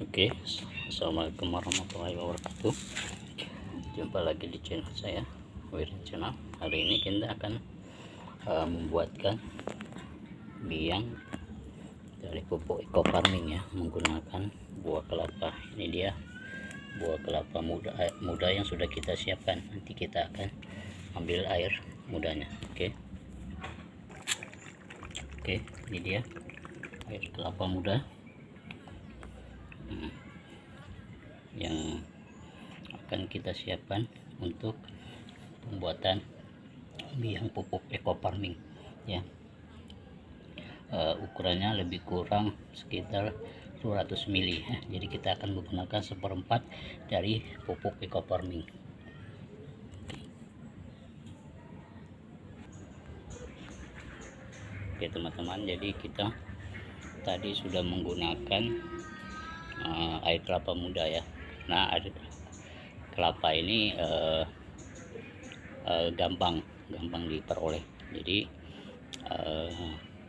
Oke, assalamualaikum warahmatullahi wabarakatuh. Jumpa lagi di channel saya, Wirya Channel. Hari ini kita akan membuatkan biang dari pupuk eco farming ya, menggunakan buah kelapa. Ini dia buah kelapa muda yang sudah kita siapkan. Nanti kita akan ambil air mudanya. Oke, ini dia air kelapa muda yang akan kita siapkan untuk pembuatan biang pupuk eco farming ya. Ukurannya lebih kurang sekitar 200 ml ya. Jadi kita akan menggunakan 1/4 dari pupuk eco farming. Oke teman-teman, jadi kita tadi sudah menggunakan air kelapa muda ya. Nah, air kelapa ini gampang diperoleh. Jadi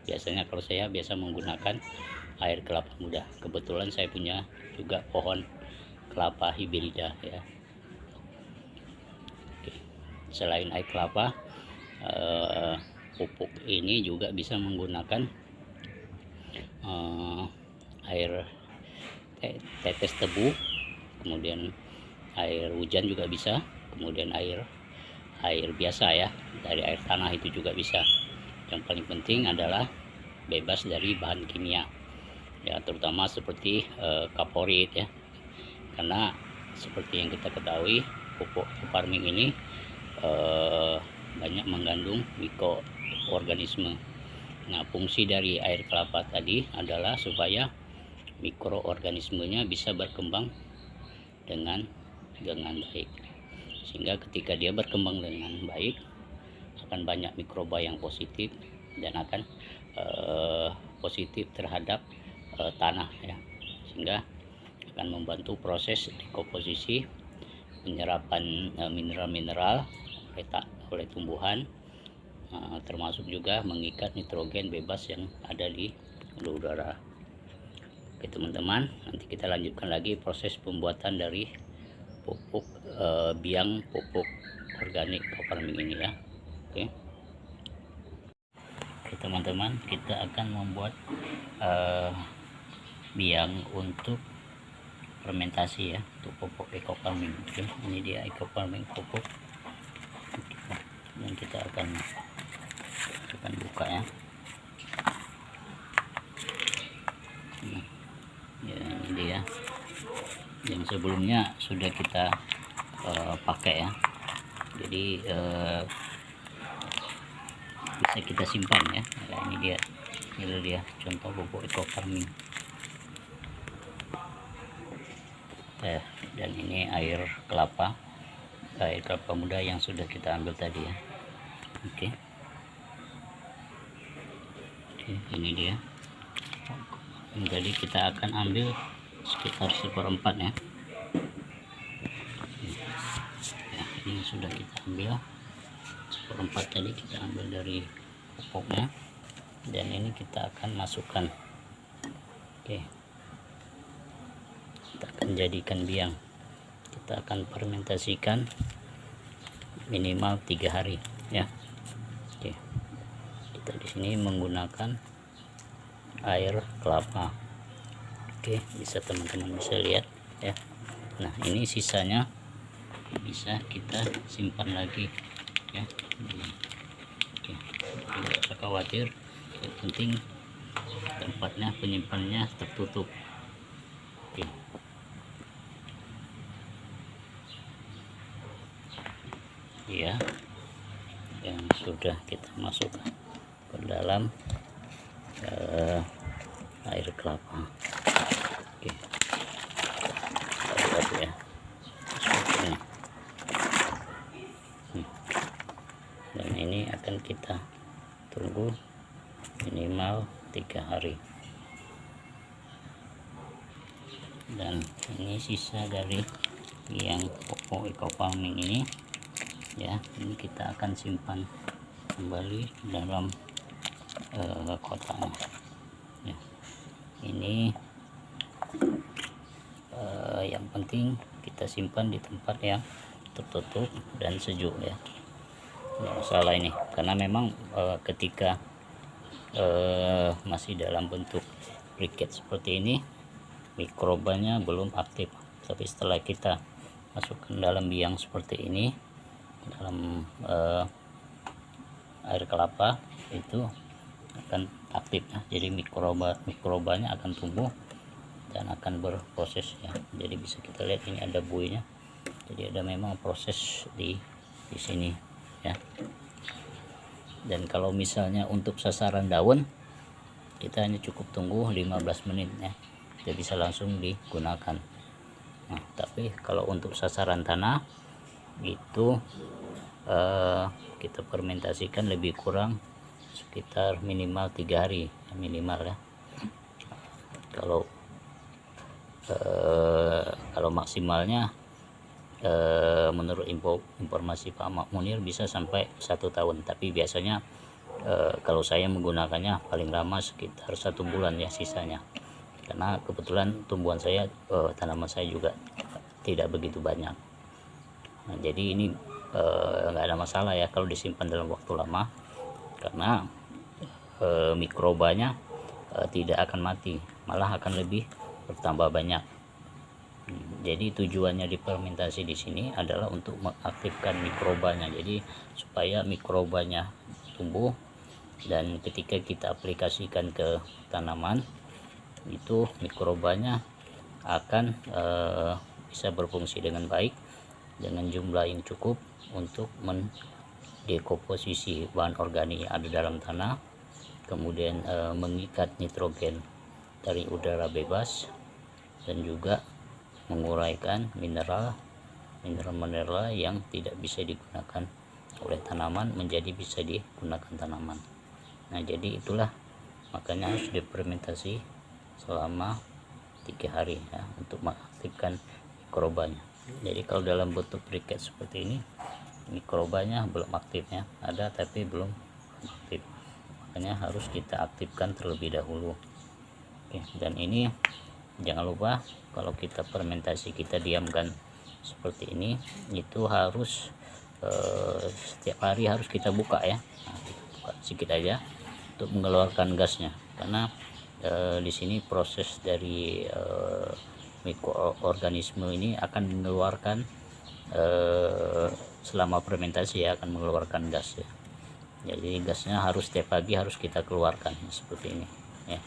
biasanya kalau saya biasa menggunakan air kelapa muda. Kebetulan saya punya juga pohon kelapa hibrida ya. Oke. Selain air kelapa, pupuk ini juga bisa menggunakan air tetes tebu, kemudian air hujan juga bisa, kemudian air biasa ya, dari air tanah itu juga bisa. Yang paling penting adalah bebas dari bahan kimia ya, terutama seperti kaporit ya, karena seperti yang kita ketahui pupuk farming ini banyak mengandung mikroorganisme. Nah, fungsi dari air kelapa tadi adalah supaya mikroorganismenya bisa berkembang dengan baik, sehingga ketika dia berkembang dengan baik akan banyak mikroba yang positif dan akan positif terhadap tanah ya, sehingga akan membantu proses dekomposisi, penyerapan mineral-mineral oleh tumbuhan, termasuk juga mengikat nitrogen bebas yang ada di udara. Oke teman-teman, nanti kita lanjutkan lagi proses pembuatan dari pupuk biang pupuk organik farming ini ya. Oke teman-teman, kita akan membuat biang untuk fermentasi ya, untuk pupuk eco farming. Oke, ini dia eco farming pupuk yang kita akan buka ya. Ya, ini dia yang sebelumnya sudah kita pakai ya, jadi bisa kita simpan ya. Ini dia contoh pupuk eco farming dan ini air kelapa muda yang sudah kita ambil tadi ya. Oke, ini dia. Jadi kita akan ambil sekitar 1/4 ya. Ya, ini sudah kita ambil 1/4 tadi, kita ambil dari pupuknya, dan ini kita akan masukkan. Oke, kita akan jadikan biang. Kita akan fermentasikan minimal 3 hari ya. Oke, kita di sini menggunakan air kelapa. Oke, bisa teman-teman bisa lihat ya. Nah, ini sisanya bisa kita simpan lagi ya. Oke, tidak usah khawatir, yang penting tempatnya, penyimpanannya tertutup. Oke, ya, yang sudah kita masukkan ke dalam air kelapa. Oke, lihat ya seperti ini. Dan ini akan kita tunggu minimal 3 hari. Dan ini sisa dari yang pupuk eco farming ini ya, ini kita akan simpan kembali dalam kotaknya ya. Ini yang penting kita simpan di tempat yang tertutup dan sejuk ya. Nggak masalah ini, karena memang ketika masih dalam bentuk briket seperti ini, mikrobanya belum aktif. Tapi setelah kita masukkan dalam biang seperti ini, dalam air kelapa, itu akan aktif ya. Jadi mikrobanya akan tumbuh dan akan berproses ya. Jadi bisa kita lihat ini ada buihnya, jadi ada memang proses di sini ya. Dan kalau misalnya untuk sasaran daun, kita hanya cukup tunggu 15 menit ya, kita bisa langsung digunakan. Nah, tapi kalau untuk sasaran tanah itu kita fermentasikan lebih kurang sekitar minimal 3 hari ya, minimal ya. Kalau maksimalnya menurut informasi Pak Munir bisa sampai 1 tahun, tapi biasanya kalau saya menggunakannya paling lama sekitar 1 bulan ya sisanya, karena kebetulan tumbuhan saya, tanaman saya juga tidak begitu banyak. Nah, jadi ini nggak ada masalah ya kalau disimpan dalam waktu lama, karena mikrobanya tidak akan mati, malah akan lebih bertambah banyak. Jadi tujuannya difermentasi di sini adalah untuk mengaktifkan mikrobanya, jadi supaya mikrobanya tumbuh, dan ketika kita aplikasikan ke tanaman itu mikrobanya akan bisa berfungsi dengan baik dengan jumlah yang cukup untuk mendekomposisi bahan organik yang ada dalam tanah, kemudian mengikat nitrogen dari udara bebas, dan juga menguraikan mineral yang tidak bisa digunakan oleh tanaman menjadi bisa digunakan tanaman. Nah, jadi itulah makanya harus difermentasi selama 3 hari ya, untuk mengaktifkan mikrobanya. Jadi kalau dalam bentuk briket seperti ini, mikrobanya belum aktifnya, ada tapi belum aktif, makanya harus kita aktifkan terlebih dahulu. Oke, dan ini jangan lupa kalau kita fermentasi, kita diamkan seperti ini, itu harus setiap hari harus kita buka ya. Nah, kita buka sedikit aja untuk mengeluarkan gasnya, karena di sini proses dari mikroorganisme ini akan mengeluarkan selama fermentasi ya, akan mengeluarkan gas ya. Jadi gasnya harus setiap pagi harus kita keluarkan seperti ini ya.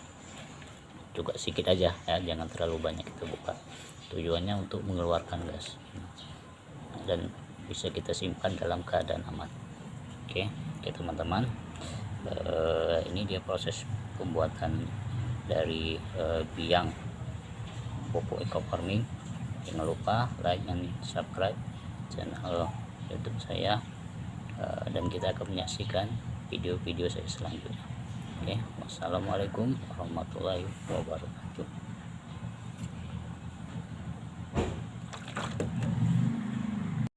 Juga sedikit aja ya, jangan terlalu banyak kita buka, tujuannya untuk mengeluarkan gas dan bisa kita simpan dalam keadaan aman. Oke teman-teman, ini dia proses pembuatan dari biang pupuk eco farming. Jangan lupa like dan subscribe channel YouTube saya, dan kita akan menyaksikan video-video saya selanjutnya. Oke, wassalamualaikum warahmatullahi wabarakatuh.